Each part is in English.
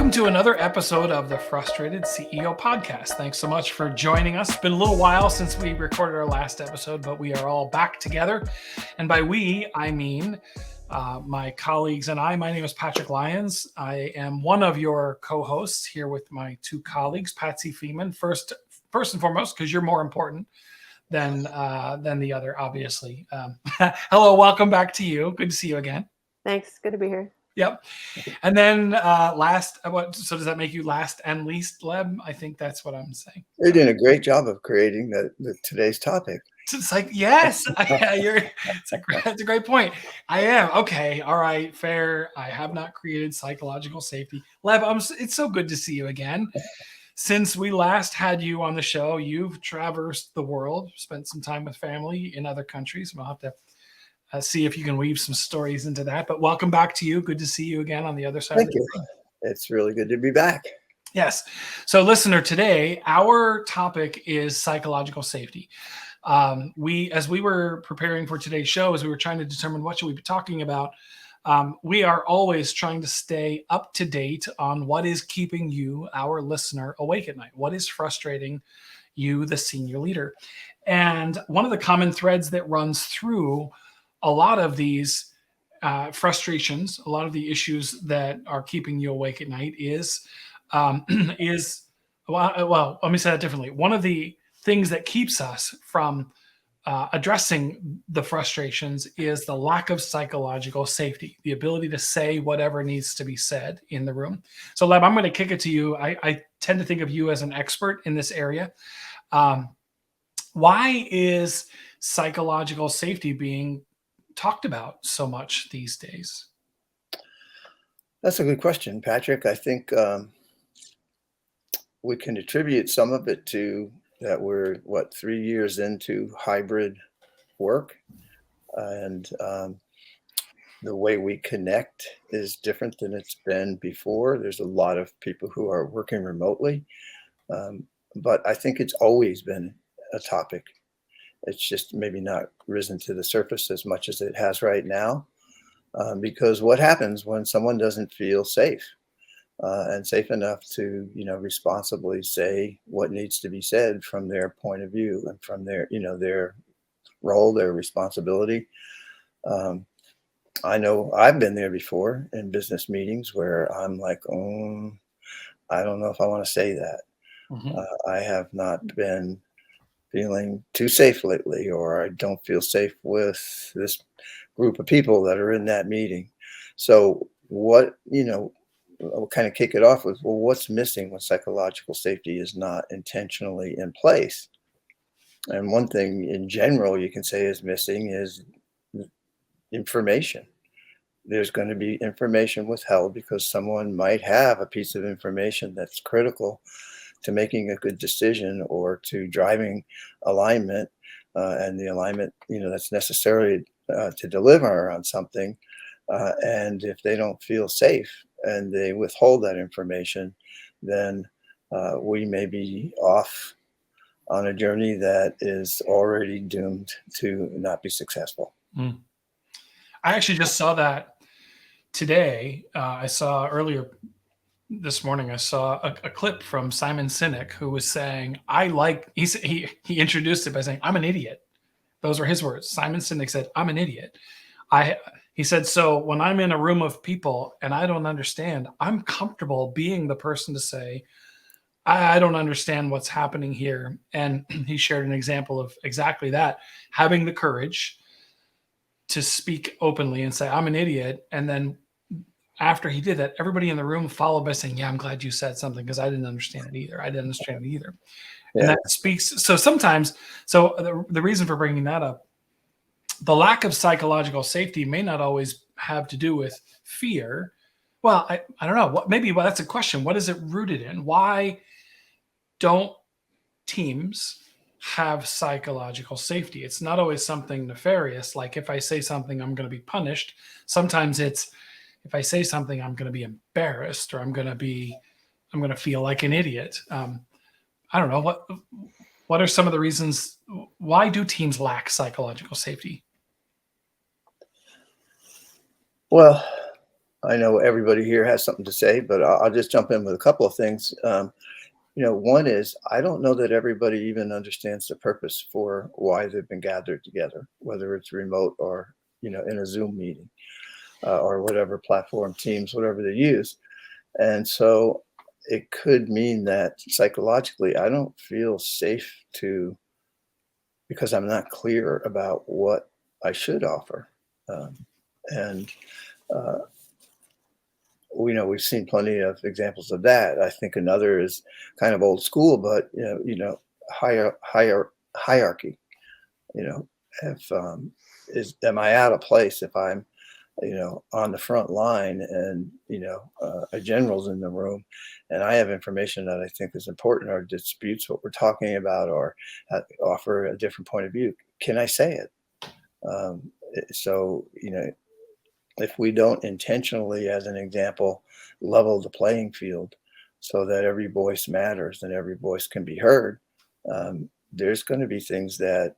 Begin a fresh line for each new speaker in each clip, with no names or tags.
Welcome to another episode of the Frustrated CEO podcast. Thanks so much for joining us. It's been a little while since we recorded our last episode, but we are all back together. And by we, I mean my colleagues and I. My name is Patrick Lyons. I am one of your co-hosts here with my two colleagues, Patsy Feeman. First and foremost, because you're more important than the other, obviously. Hello, welcome back to you. Good to see you again.
Thanks. Good to be here.
Yep. And then so does that make you last and least, Leb? I think that's what I'm saying.
You're doing a great job of creating today's topic.
It's like, yes, it's a great point. I am. Okay. All right. Fair. I have not created psychological safety. Leb, it's so good to see you again. Since we last had you on the show, you've traversed the world, spent some time with family in other countries. We'll have to see if you can weave some stories into that. But welcome back to you. Good to see you again on the other side.
Thank you. It's really good to be back.
Yes. So listener, today, our topic is psychological safety. As we were preparing for today's show, as we were trying to determine what should we be talking about, we are always trying to stay up to date on what is keeping you, our listener, awake at night. What is frustrating you, the senior leader? And one of the common threads that runs through a lot of these frustrations, a lot of the issues that are keeping you awake at night is let me say that differently. One of the things that keeps us from addressing the frustrations is the lack of psychological safety, the ability to say whatever needs to be said in the room. So, Leb, I'm going to kick it to you. I tend to think of you as an expert in this area. Why is psychological safety being talked about so much these days?
That's a good question, Patrick. I think we can attribute some of it to that we're 3 years into hybrid work, and the way we connect is different than it's been before. There's a lot of people who are working remotely, but I think it's always been a topic. It's just maybe not risen to the surface as much as it has right now, because what happens when someone doesn't feel safe and safe enough to, responsibly say what needs to be said from their point of view and from their role, their responsibility. I know I've been there before in business meetings where I'm like, I don't know if I want to say that.
Mm-hmm.
I have not been feeling too safe lately, or I don't feel safe with this group of people that are in that meeting. So I'll kind of kick it off with, what's missing when psychological safety is not intentionally in place? And one thing in general you can say is missing is information. There's going to be information withheld because someone might have a piece of information that's critical to making a good decision or to driving alignment, and the alignment, that's necessary to deliver on something. And if they don't feel safe and they withhold that information, then we may be off on a journey that is already doomed to not be successful.
I actually just saw that today. I saw earlier this morning, I saw a clip from Simon Sinek, who was saying, he introduced it by saying, "I'm an idiot." Those were his words. Simon Sinek said, "I'm an idiot." He said, so when I'm in a room of people and I don't understand, I'm comfortable being the person to say, I don't understand what's happening here. And he shared an example of exactly that, having the courage to speak openly and say, "I'm an idiot." And then after he did that, everybody in the room followed by saying, "Yeah, I'm glad you said something because I didn't understand it either.
Yeah.
And that speaks. So sometimes, the reason for bringing that up, the lack of psychological safety may not always have to do with fear. Well, I don't know. Well, that's a question. What is it rooted in? Why don't teams have psychological safety? It's not always something nefarious. Like if I say something, I'm going to be punished. Sometimes it's, if I say something, I'm going to be embarrassed, or I'm going to feel like an idiot. I don't know. What are some of the reasons? Why do teams lack psychological safety?
Well, I know everybody here has something to say, but I'll just jump in with a couple of things. One is I don't know that everybody even understands the purpose for why they've been gathered together, whether it's remote or in a Zoom meeting or whatever platform, Teams, whatever they use. And so it could mean that psychologically I don't feel safe because I'm not clear about what I should offer. And uh, we've seen plenty of examples of that. I think another is kind of old school, but hierarchy. You know, if am I out of place if I'm on the front line and a general's in the room and I have information that I think is important or disputes what we're talking about or offer a different point of view. Can I say it? So if we don't intentionally, as an example, level the playing field so that every voice matters and every voice can be heard, there's going to be things that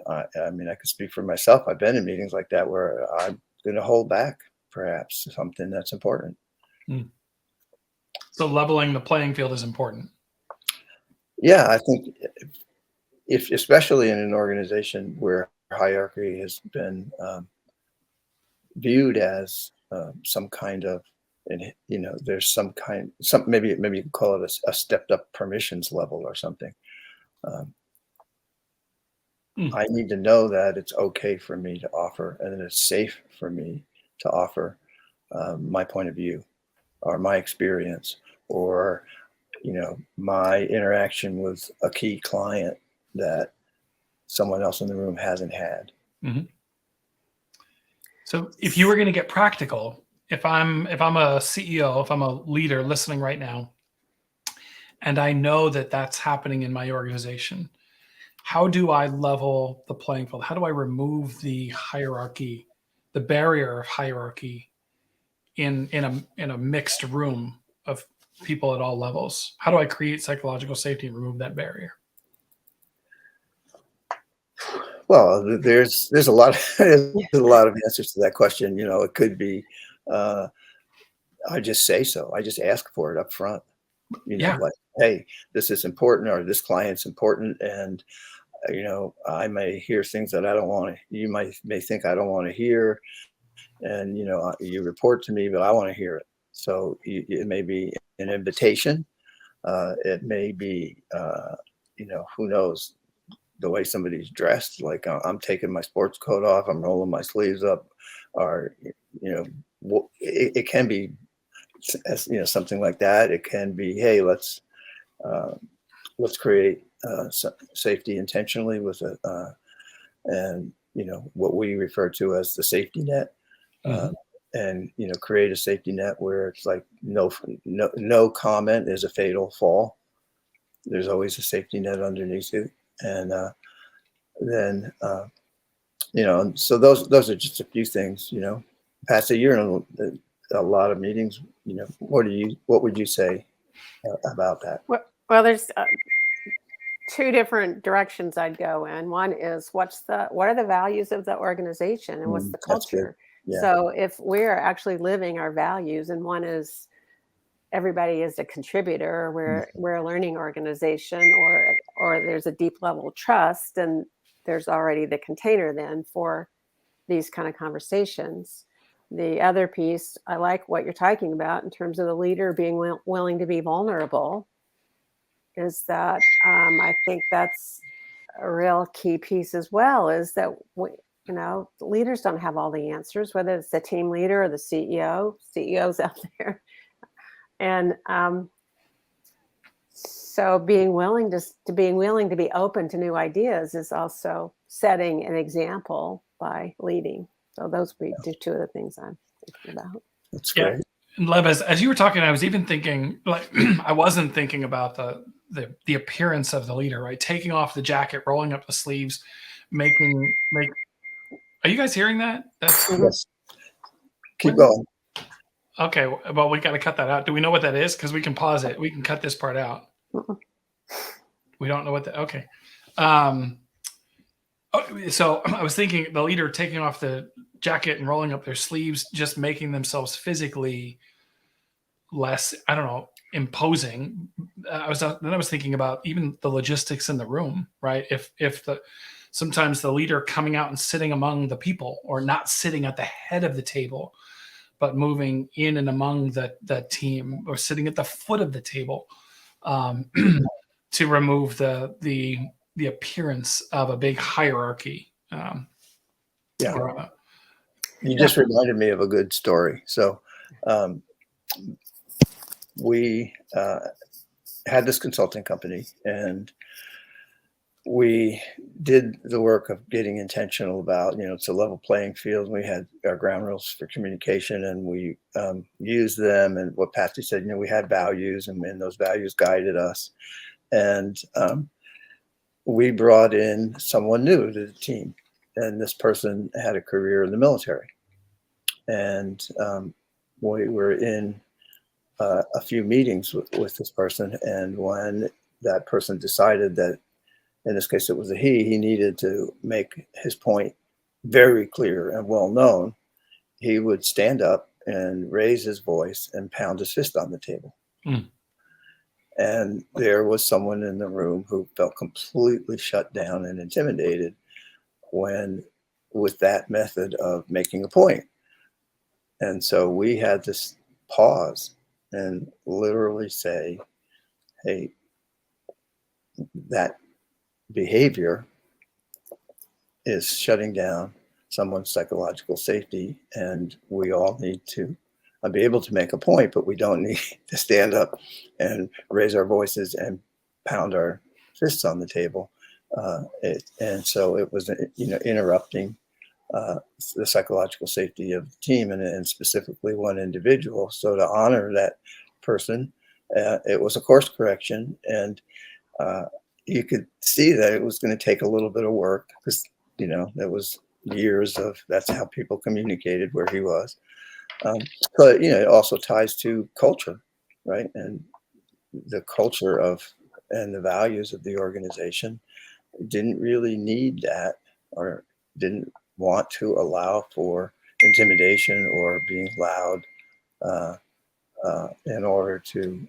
I mean, I can speak for myself. I've been in meetings like that where I'm going to hold back perhaps something that's important.
Mm. So leveling the playing field is important.
Yeah, I think if especially in an organization where hierarchy has been viewed as some kind of, and there's some maybe you can call it a stepped up permissions level or something. I need to know that it's okay for me to offer and it's safe for me to offer my point of view or my experience or my interaction with a key client that someone else in the room hasn't had.
Mm-hmm. So if you were going to get practical, if I'm a CEO, if I'm a leader listening right now, and I know that that's happening in my organization, how do I level the playing field? How do I remove the hierarchy, the barrier of hierarchy in a mixed room of people at all levels? How do I create psychological safety and remove that barrier?
Well, there's a lot of there's a lot of answers to that question. It could be I just say so. I just ask for it up front.
Yeah.
Like, hey, this is important or this client's important, and I may hear things that I don't want to. You may think I don't want to hear, and you report to me, but I want to hear it. So it may be an invitation. It may be who knows, the way somebody's dressed. Like I'm taking my sports coat off, I'm rolling my sleeves up, or it can be as something like that. It can be, hey, let's create safety intentionally with and what we refer to as the safety net. And create a safety net where it's like no comment is a fatal fall. There's always a safety net underneath it, and then so those are just a few things. Past a year in a lot of meetings. What would you say about that?
Well, there's two different directions I'd go in. One is what are the values of the organization and what's the culture?
Yeah.
So if we're actually living our values, and one is everybody is a contributor, we're a learning organization, or there's a deep level of trust, and there's already the container then for these kind of conversations. The other piece, I like what you're talking about in terms of the leader being willing to be vulnerable, is that I think that's a real key piece as well, is that leaders don't have all the answers, whether it's the team leader or the CEOs out there. And so being willing to be open to new ideas is also setting an example by leading. So those would be two of the things I'm thinking about.
That's great.
Yeah. And Lev, as you were talking, I was even thinking, like, I wasn't thinking about the appearance of the leader, right? Taking off the jacket, rolling up the sleeves, make. Are you guys hearing that? That's
yes. Keep going.
Okay, well, we got to cut that out. Do we know what that is? Because we can pause it. We can cut this part out. We don't know what that. Okay. So I was thinking the leader taking off the jacket and rolling up their sleeves, just making themselves physically less, I don't know, imposing. I was thinking about even the logistics in the room, right? If the sometimes the leader coming out and sitting among the people, or not sitting at the head of the table, but moving in and among the team, or sitting at the foot of the table, um, to remove the appearance of a big hierarchy.
Yeah.
Or,
You just reminded me of a good story. So um, we had this consulting company, and we did the work of getting intentional about, it's a level playing field. We had our ground rules for communication, and we used them. And what Patsy said, we had values, and those values guided us. And we brought in someone new to the team, and this person had a career in the military. And we were in a few meetings with this person. And when that person decided that, in this case, it was he needed to make his point very clear and well known, he would stand up and raise his voice and pound his fist on the table.
Mm.
And there was someone in the room who felt completely shut down and intimidated with that method of making a point. And so we had to pause and literally say, hey, that behavior is shutting down someone's psychological safety, and we all need to be able to make a point, but we don't need to stand up and raise our voices and pound our fists on the table. And so it was, interrupting the psychological safety of the team, and specifically one individual. So to honor that person, it was a course correction, and you could see that it was going to take a little bit of work, because there was years of that's how people communicated where he was. But it also ties to culture, right? And the culture and the values of the organization didn't really need that, or didn't want to allow for intimidation or being loud in order to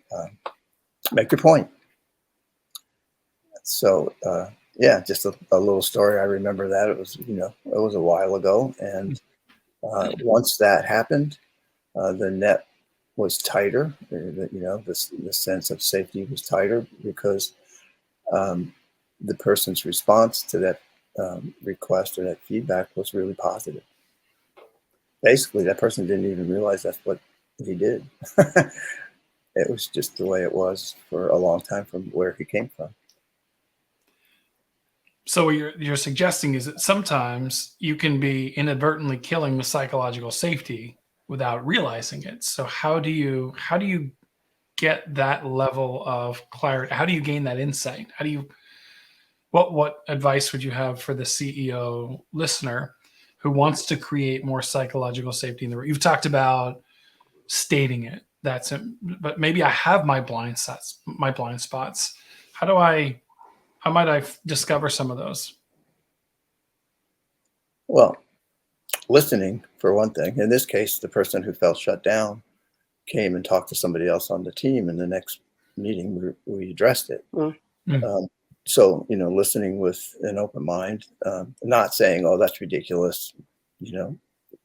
make your point. So yeah, just a little story. I remember that it was a while ago, and once that happened, the net was tighter. The sense of safety was tighter, because the person's response to that request or that feedback was really positive. Basically, that person didn't even realize that's what he did. It was just the way it was for a long time from where he came from.
So what you're suggesting is that sometimes you can be inadvertently killing the psychological safety without realizing it. So how do you get that level of clarity? How do you gain that insight? What advice would you have for the CEO listener who wants to create more psychological safety in the room? You've talked about stating it. But maybe I have my blind spots. How might I discover some of those?
Well, listening, for one thing. In this case, the person who felt shut down came and talked to somebody else on the team. In the next meeting, we addressed it.
Mm.
So, listening with an open mind, not saying, oh, that's ridiculous,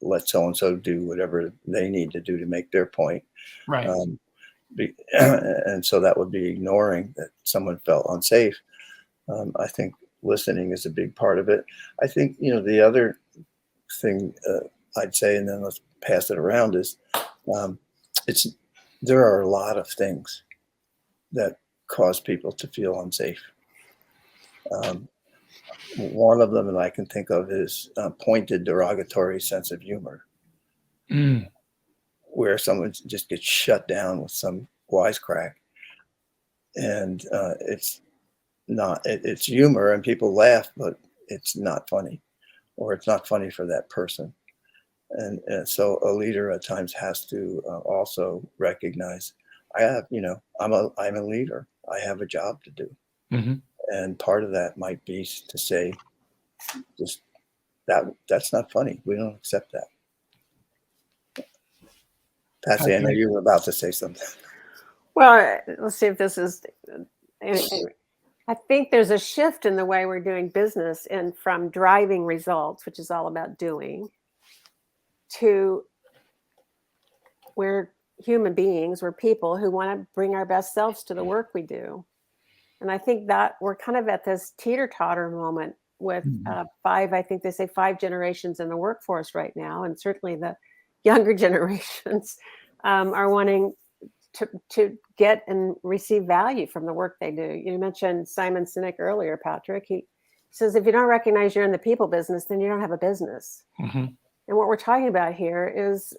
let so-and-so do whatever they need to do to make their point.
Right.
And so that would be ignoring that someone felt unsafe. I think listening is a big part of it. I think, the other thing I'd say, and then let's pass it around, is there are a lot of things that cause people to feel unsafe. One of them that I can think of is pointed derogatory sense of humor, where someone just gets shut down with some wisecrack, and it's humor and people laugh, but it's not funny, or it's not funny for that person. And so a leader at times has to also recognize, I'm a leader. I have a job to do.
Mm-hmm.
And part of that might be to say, just that's not funny. We don't accept that. Patsy, I know you were about to say something.
Well, let's see if this is. I think there's a shift in the way we're doing business, and from driving results, which is all about doing, to we're human beings, we're people who want to bring our best selves to the work we do. And I think that we're kind of at this teeter-totter moment with I think they say 5 generations in the workforce right now. And certainly the younger generations are wanting to get and receive value from the work they do. You mentioned Simon Sinek earlier, Patrick. He says, if you don't recognize you're in the people business, then you don't have a business. And what we're talking about here is,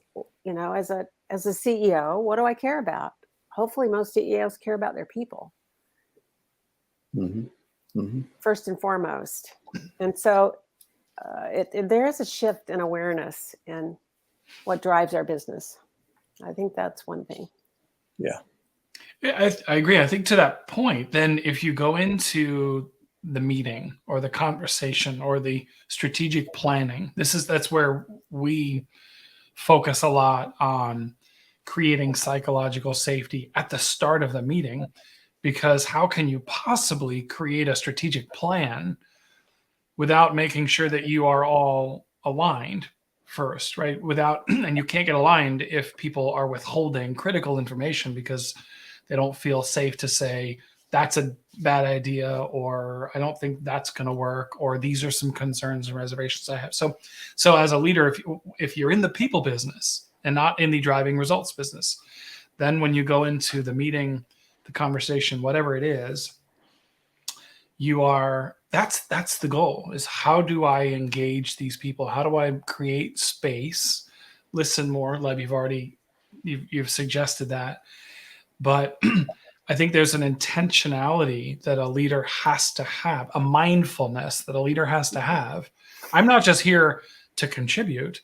as a CEO, what do I care about? Hopefully most CEOs care about their people. First and foremost. And so there is a shift in awareness in what drives our business. I think that's one thing.
Yeah,
I agree. I think to that point, then if you go into the meeting or the conversation or the strategic planning, that's where we focus a lot on creating psychological safety at the start of the meeting, because how can you possibly create a strategic plan without making sure that you are all aligned first, right? And you can't get aligned if people are withholding critical information because they don't feel safe to say, that's a bad idea, or I don't think that's going to work, or these are some concerns and reservations I have. So as a leader, if you're in the people business and not in the driving results business, then when you go into the meeting, the conversation, whatever it is, that's the goal, is how do I engage these people? How do I create space? Listen more. Lev, you've suggested that. But I think there's an intentionality that a leader has to have, a mindfulness that a leader has to have. I'm not just here to contribute.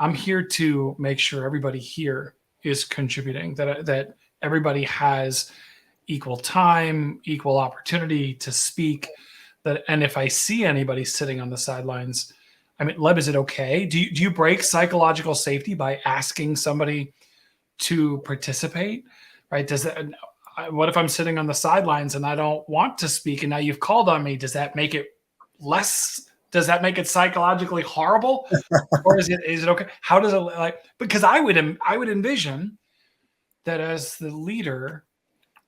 I'm here to make sure everybody here is contributing, that everybody has equal time, equal opportunity to speak. And if I see anybody sitting on the sidelines, I mean, Leb, is it okay? Do you break psychological safety by asking somebody to participate? Right? What if I'm sitting on the sidelines and I don't want to speak, and now you've called on me? Does that make it psychologically horrible? Or is it okay? How does it, because I would envision that as the leader,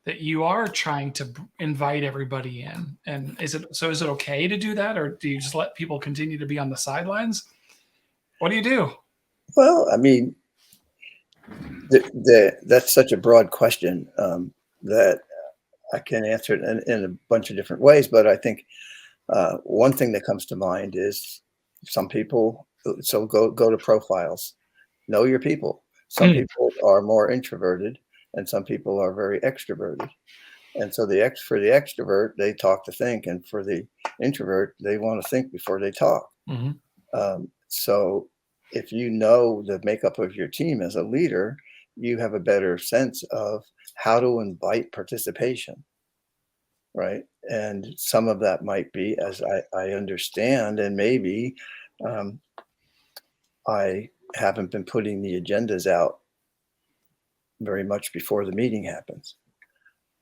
that you are trying to invite everybody in. And is it okay to do that? Or do you just let people continue to be on the sidelines? What do you do?
Well, I mean, that's such a broad question that I can answer it in a bunch of different ways. But I think one thing that comes to mind is some people. So go to profiles, know your people. Some people are more introverted, and some people are very extroverted. And so for the extrovert, they talk to think, and for the introvert, they want to think before they talk. So if you know the makeup of your team as a leader, you have a better sense of how to invite participation, right? And some of that might be, as I understand, and maybe I haven't been putting the agendas out very much before the meeting happens.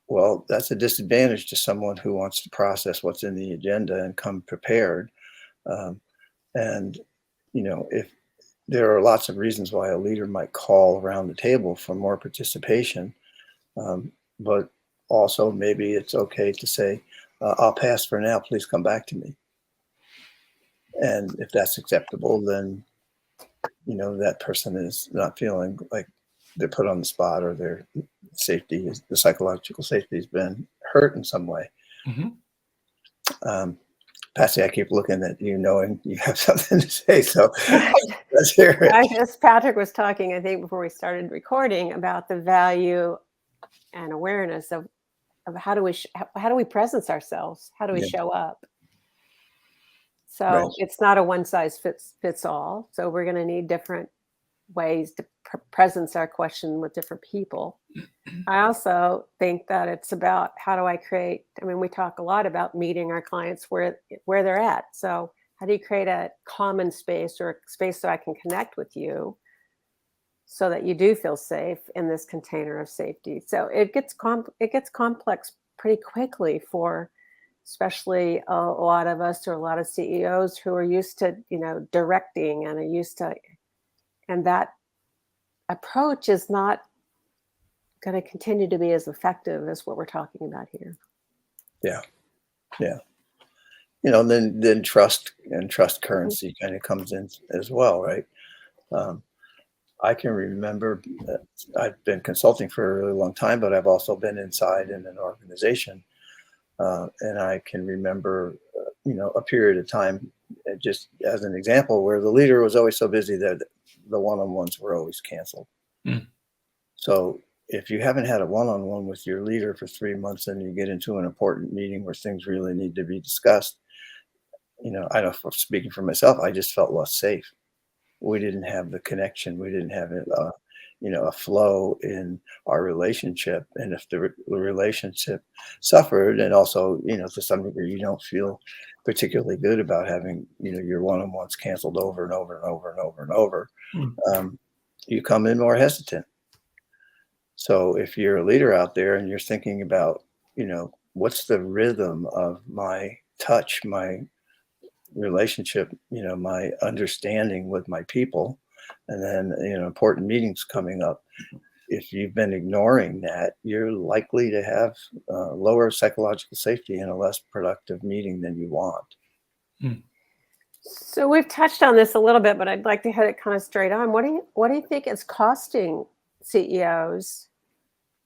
Well, that's a disadvantage to someone who wants to process what's in the agenda and come prepared. And, if there are lots of reasons why a leader might call around the table for more participation, but also maybe it's okay to say, I'll pass for now, please come back to me. And if that's acceptable, then, that person is not feeling like they're put on the spot, or their the psychological safety has been hurt in some way. Patsy, I keep looking at you knowing you have something to say, so let's hear it.
As Patrick was talking, I think before we started recording, about the value and awareness of how do we presence ourselves? How do we show up? So it's not a one size fits all. So we're going to need different ways to presence our question with different people. I also think that it's about how do I create, we talk a lot about meeting our clients where they're at. So How do you create a common space or a space so I can connect with you so that you do feel safe in this container of safety? So it gets complex pretty quickly for especially a lot of us or a lot of CEOs who are used to, directing and are used to, and that approach is not going to continue to be as effective as what we're talking about here.
Yeah. Yeah. Then trust and trust
Mhm.
currency kind of comes in as well, right? Um, I can remember that I've been consulting for a really long time, but I've also been inside in an organization. And I can remember, a period of time, just as an example, where the leader was always so busy that the one-on-ones were always canceled.
Mm.
So if you haven't had a one-on-one with your leader for 3 months and you get into an important meeting where things really need to be discussed, I know from speaking for myself, I just felt less safe. We didn't have the connection. We didn't have a flow in our relationship. And if the relationship suffered, and also, to some degree, you don't feel particularly good about having, your one-on-ones canceled over and over and over and over and over,
Mm.
you come in more hesitant. So if you're a leader out there and you're thinking about, what's the rhythm of my touch, my relationship, my understanding with my people, and then, important meetings coming up. If you've been ignoring that, you're likely to have lower psychological safety and a less productive meeting than you want.
Mm.
So we've touched on this a little bit, but I'd like to hit it kind of straight on. What do you think it's costing CEOs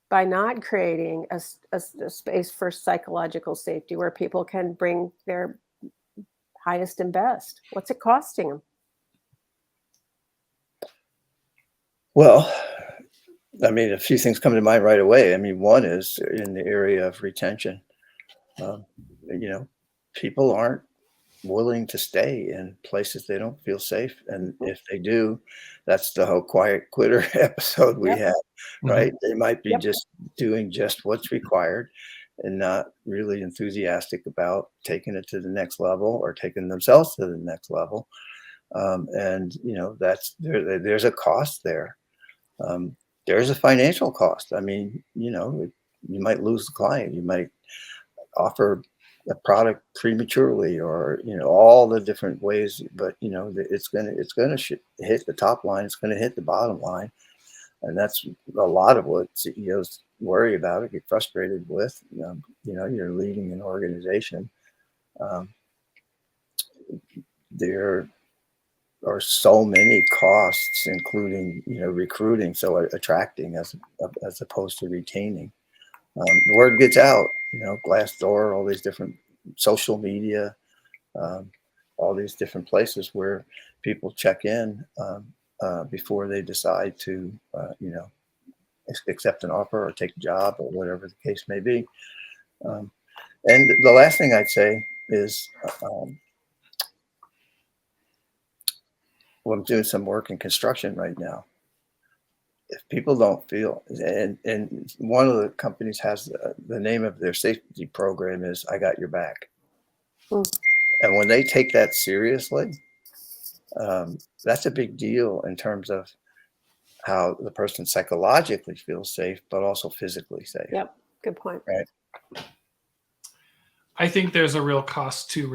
by not creating a space for psychological safety where people can bring their highest and best? What's it costing them?
Well, I mean, a few things come to mind right away. I mean, one is in the area of retention. Um, you know, People aren't willing to stay in places they don't feel safe, and if they do, that's the whole quiet quitter episode we
Yep.
had,
Mhm.
right? They might be
Yep.
just doing just what's required and not really enthusiastic about taking it to the next level or taking themselves to the next level. And there's a cost there. Um, there's a financial cost. I mean, you might lose the client. You might offer a product prematurely, or all the different ways, but it's gonna hit the top line, it's gonna hit the bottom line, and that's a lot of what CEOs worry about or get frustrated with. You're leading an organization. um, there are so many costs, including recruiting, so attracting as opposed to retaining. The word gets out, Glassdoor, all these different social media, um, all these different places where people check in before they decide to, accept an offer or take a job or whatever the case may be. Um, and the last thing I'd say is, well, I'm doing some work in construction right now. If people don't feel, and one of the companies has the name of their safety program is "I got your back,"
Mm.
and when they take that seriously, that's a big deal in terms of how the person psychologically feels safe, but also physically safe,
Yep. Good point.
right?
I think there's a real cost to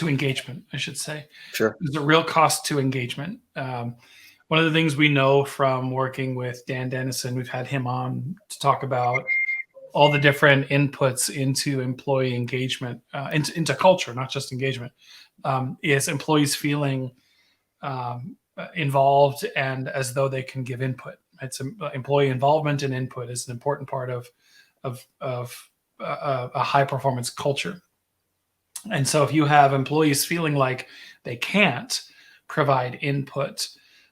engagement, I should say.
Sure.
There's a real cost to engagement. One of the things we know from working with Dan Dennison, we've had him on to talk about all the different inputs into employee engagement, into culture, not just engagement, is employees feeling involved and as though they can give input. It's employee involvement and input is an important part of a high performance culture. And so if you have employees feeling like they can't provide input,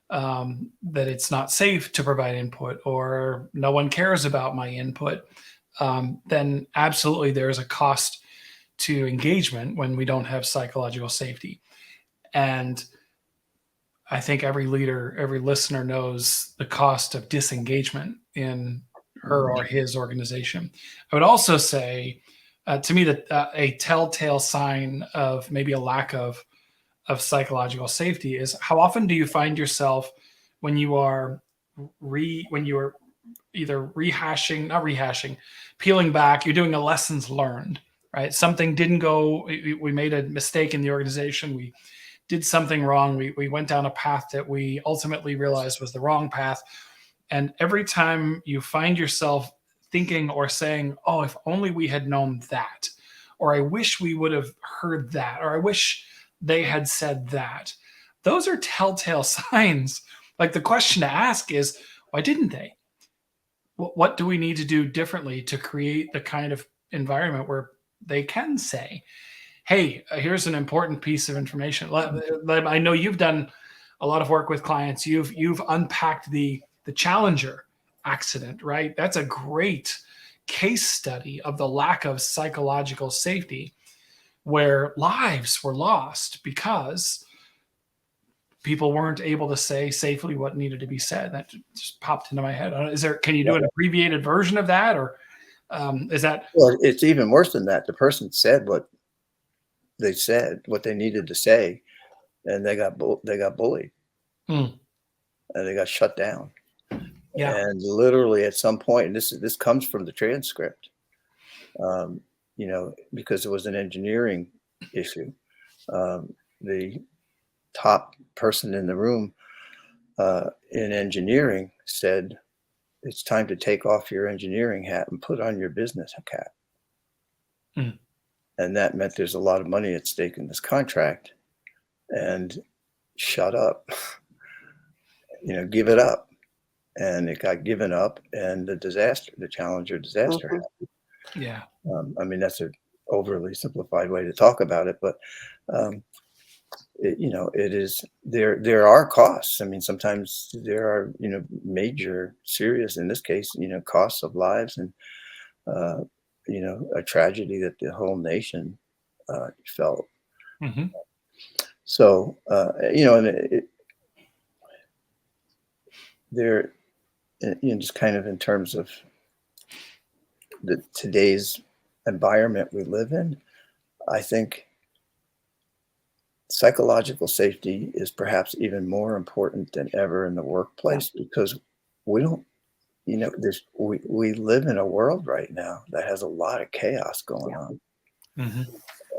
that it's not safe to provide input, or no one cares about my input, then absolutely there's a cost to engagement when we don't have psychological safety. And I think every leader, every listener knows the cost of disengagement in her
Mhm.
or his organization. I would also say, to me, that a telltale sign of maybe a lack of of psychological safety is, how often do you find yourself when you are either rehashing, not rehashing, peeling back, you're doing a lessons learned, right? Something didn't go, we made a mistake in the organization. We did something wrong. We went down a path that we ultimately realized was the wrong path. And every time you find yourself thinking or saying, oh, if only we had known that, or I wish we would have heard that, or I wish they had said that, those are telltale signs. Like, the question to ask is, why didn't they? What do we need to do differently to create the kind of environment where they can say, hey, here's an important piece of information. I know you've done a lot of work with clients. You've unpacked the Challenger accident, right? That's a great case study of the lack of psychological safety, where lives were lost because people weren't able to say safely what needed to be said. That just popped into my head. Can you do an abbreviated version of that, or is that?
Well, it's even worse than that. The person said what they said, what they needed to say, and they got bullied, and they got shut down.
Yeah.
And literally at some point, and this comes from the transcript, because it was an engineering issue. The top person in the room in engineering said, it's time to take off your engineering hat and put on your business hat. And that meant there's a lot of money at stake in this contract, and shut up, give it up. And it got given up, and the Challenger disaster happened.
Yeah.
That's an overly simplified way to talk about it, but it is, there are costs. Sometimes there are, major, serious, in this case, costs of lives, and, a tragedy that the whole nation felt.
Mm-hmm.
So, there, just kind of in terms of today's environment we live in, I think psychological safety is perhaps even more important than ever in the workplace, because we don't, we live in a world right now that has a lot of chaos going on.
Mm-hmm.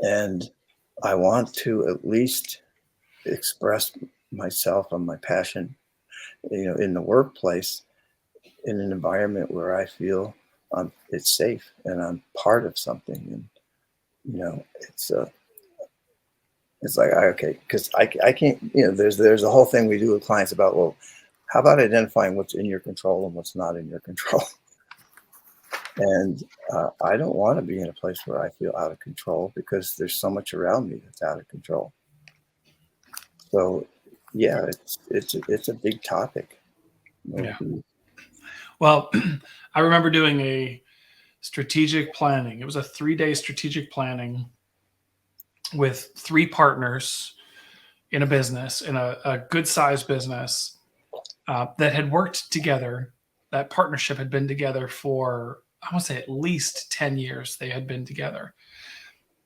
And I want to at least express myself and my passion, in the workplace, in an environment where I feel it's safe and I'm part of something. And, it's like, okay, because I can't, there's a whole thing we do with clients about, well, how about identifying what's in your control and what's not in your control? And I don't want to be in a place where I feel out of control, because there's so much around me that's out of control. So yeah, it's a big topic.
Yeah. Well, I remember doing a strategic planning. It was a 3-day strategic planning with 3 partners in a business, in a good sized business that had worked together. That partnership had been together for, I want to say, at least 10 years. They had been together.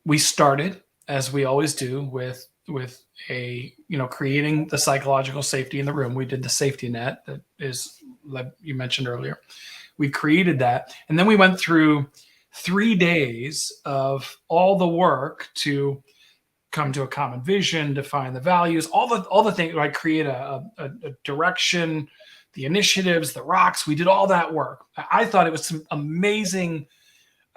We started, as we always do, with a, creating the psychological safety in the room. We did the safety net that is, like you mentioned earlier. We created that. And then we went through 3 days of all the work to come to a common vision, define the values, all the things, like create a direction, the initiatives, the rocks. We did all that work. I thought it was some amazing.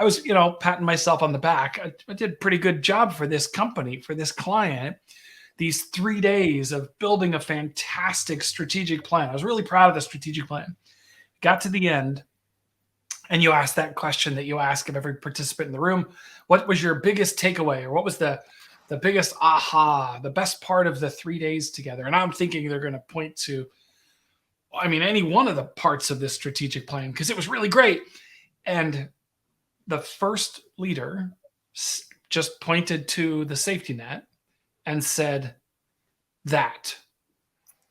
I was, patting myself on the back. I did a pretty good job for this company, for this client. These 3 days of building a fantastic strategic plan. I was really proud of the strategic plan. Got to the end, and you asked that question that you ask of every participant in the room. What was your biggest takeaway, or what was the biggest aha, the best part of the 3 days together? And I'm thinking they're going to point to, any one of the parts of this strategic plan, because it was really great. And the first leader just pointed to the safety net and said that.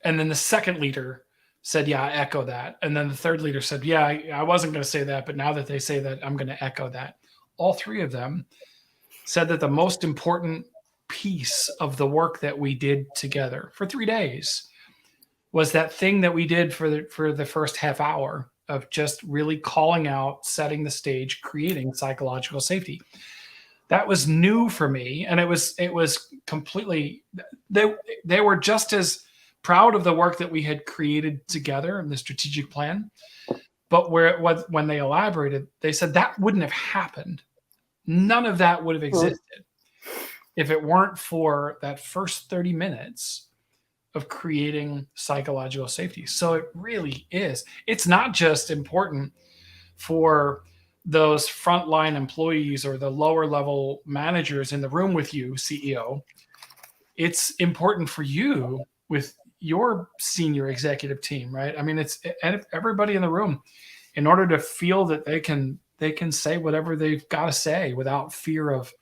And then the second leader said, yeah, I echo that. And then the third leader said, yeah, I wasn't going to say that, but now that they say that, I'm going to echo that. All 3 of them said that the most important piece of the work that we did together for 3 days was that thing that we did for the first half hour of just really calling out, setting the stage, creating psychological safety. That was new for me, and it was completely. They were just as proud of the work that we had created together in the strategic plan, but where it was when they elaborated, they said that wouldn't have happened. None of that would have existed if it weren't for that first 30 minutes of creating psychological safety. So it really is. It's not just important for those frontline employees or the lower level managers in the room with you, CEO. It's important for you with your senior executive team, right? I mean, it's everybody in the room, in order to feel that they can say whatever they've got to say without fear of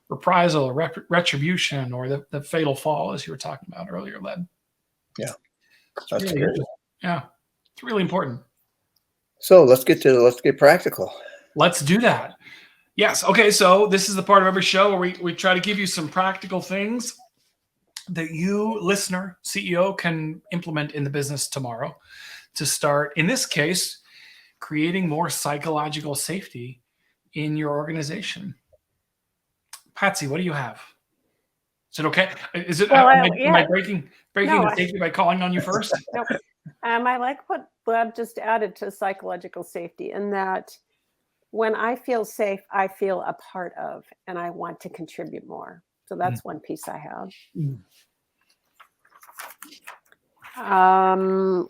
reprisal or retribution or the fatal fall, as you were talking about earlier, Led.
Yeah,
It's
that's
really,
great.
yeah, it's really important.
So let's get practical.
Let's do that. Yes. Okay. So this is the part of every show where we try to give you some practical things that you, listener, CEO, can implement in the business tomorrow to start, in this case, creating more psychological safety in your organization. Patsy, what do you have? Is it okay? Is it?
Well,
Am I breaking
No,
the safety by calling on you first?
No, I like what Gleb just added to psychological safety, in that when I feel safe, I feel a part of, and I want to contribute more. So that's one piece I have.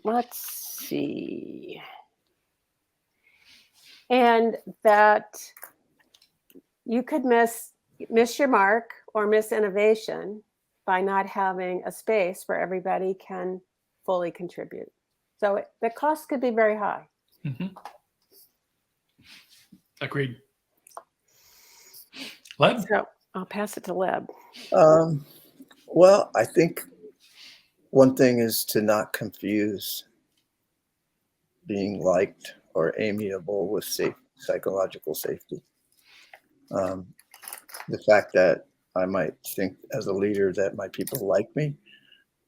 Let's see. And that you could miss your mark or miss innovation by not having a space where everybody can fully contribute. So the cost could be very high.
Mm-hmm. Agreed. Leb?
So I'll pass it to Leb.
Well, I think one thing is to not confuse being liked or amiable with psychological safety. The fact that I might think as a leader that my people like me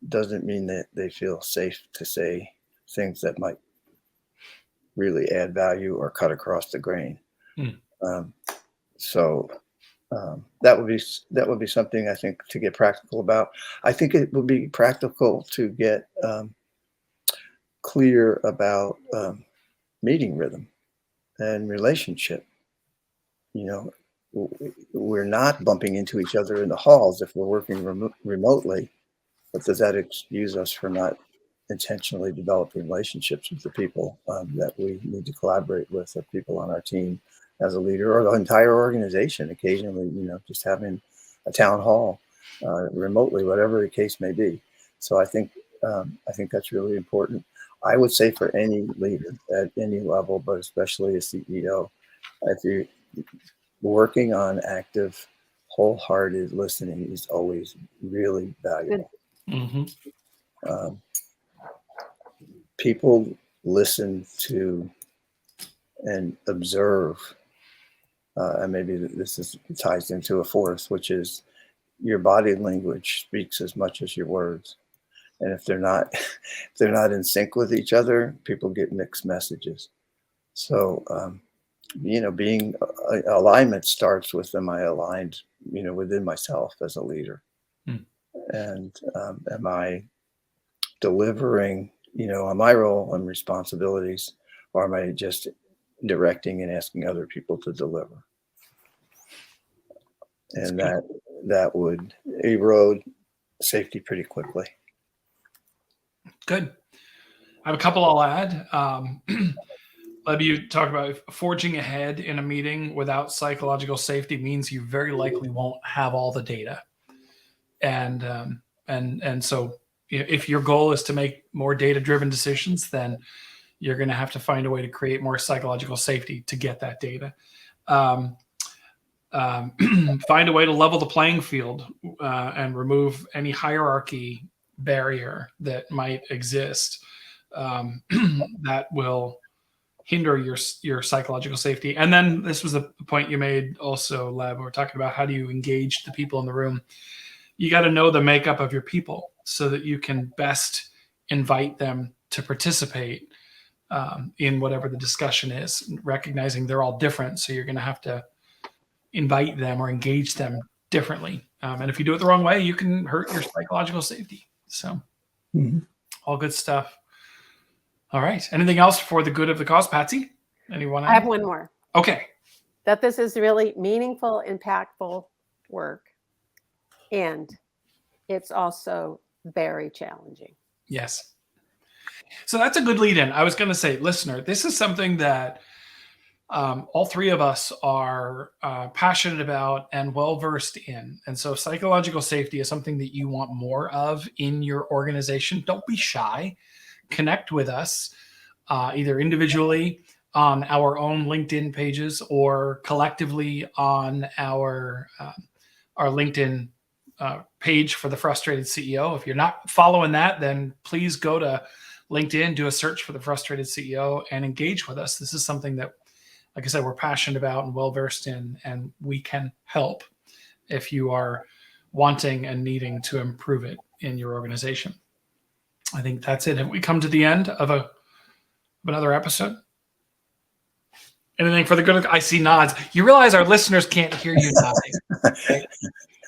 doesn't mean that they feel safe to say things that might really add value or cut across the grain. So that would be something I think to get practical about. I think it would be practical to get clear about meeting rhythm and relationship. You know, we're not bumping into each other in the halls if we're working remotely, but does that excuse us for not intentionally developing relationships with the people that we need to collaborate with, or people on our team as a leader, or the entire organization? Occasionally, just having a town hall remotely, whatever the case may be. So I think that's really important. I would say for any leader at any level, but especially a CEO, if you're working on active, wholehearted listening is always really valuable.
Mm-hmm.
People listen to and observe, and maybe this ties into a fourth, which is your body language speaks as much as your words. And if they're not in sync with each other, people get mixed messages. So being alignment starts with, am I aligned within myself as a leader? And am I delivering on my role and responsibilities, or am I just directing and asking other people to deliver? And that would erode safety pretty quickly.
Good. I have a couple I'll add. Leb, you talked about forging ahead in a meeting without psychological safety means you very likely won't have all the data. And so if your goal is to make more data-driven decisions, then you're going to have to find a way to create more psychological safety to get that data. Find a way to level the playing field and remove any hierarchy barrier that might exist that will hinder your psychological safety. And then this was the point you made also, Leb. We're talking about how do you engage the people in the room. you got to know the makeup of your people so that you can best invite them to participate in whatever the discussion is, recognizing they're all different. So you're going to have to invite them or engage them differently. And if you do it the wrong way, you can hurt your psychological safety. So all good stuff. All right. Anything else for the good of the cause, Patsy? Anyone else?
I have one more.
Okay.
That this is really meaningful, impactful work. And it's also very challenging.
Yes. So that's a good lead in. I was going to say, listener, this is something that all three of us are passionate about and well-versed in. And so psychological safety is something that you want more of in your organization. Don't be shy. Connect with us either individually on our own LinkedIn pages or collectively on our LinkedIn page for the Frustrated CEO. If you're not following that, then please go to LinkedIn, do a search for the Frustrated CEO and engage with us. This is something that, like I said, we're passionate about and well-versed in, and we can help if you are wanting and needing to improve it in your organization. I think that's it. Have we come to the end of another episode? Anything for the good? I see nods. You realize our listeners can't hear you nodding. Right?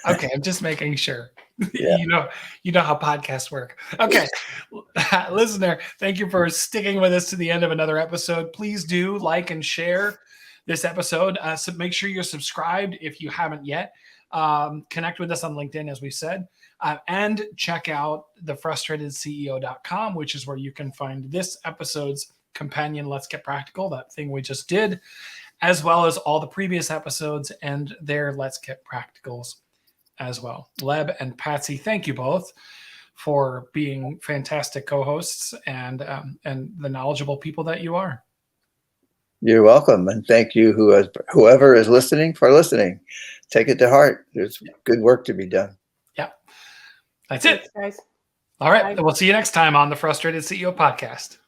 Okay, I'm just making sure.
Yeah.
You know how podcasts work. Okay, listener, thank you for sticking with us to the end of another episode. Please do like and share this episode. So make sure you're subscribed if you haven't yet. Connect with us on LinkedIn, as we said, and check out thefrustratedceo.com, which is where you can find this episode's companion Let's Get Practical, that thing we just did, as well as all the previous episodes and their Let's Get Practicals as well. Leb and Patsy, thank you both for being fantastic co-hosts and the knowledgeable people that you are.
You're welcome. And thank you, whoever is listening, for listening. Take it to heart. There's good work to be done.
Yeah. That's it.
Thanks, guys.
All right.
Bye.
We'll see you next time on the Frustrated CEO podcast.